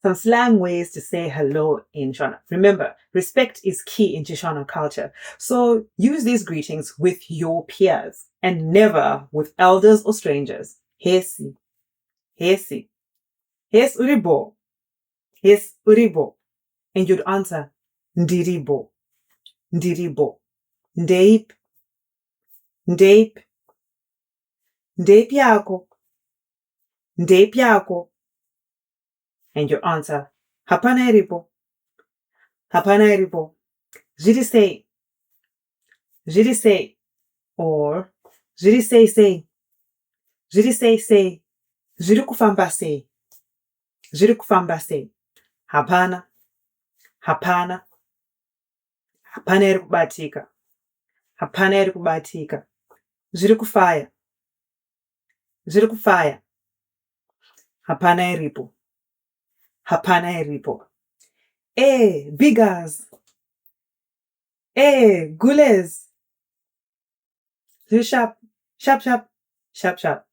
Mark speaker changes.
Speaker 1: Some slang ways to say hello in Shona. Remember, respect is key in Shona culture. So use these greetings with your peers and never with elders or strangers. Hesi, hesi, hes uribo, hes uribo. And you'd answer, ndiribo, ndiribo, ndeip, ndeip, ndeip yako, ndeip yako. And your answer, hapana iripo, hapana iripo. Jirisei, jirisei, or jirisei sei, jirisei sei, jirikufamba sei, jirikufamba sei. Hapana, hapana, hapana irikubatika, hapana irikubatika. Zvirikufaya, zvirikufaya. Hapana iripo, hapana iripo. Biggers, gules. Sharp, sharp, sharp, sharp, sharp.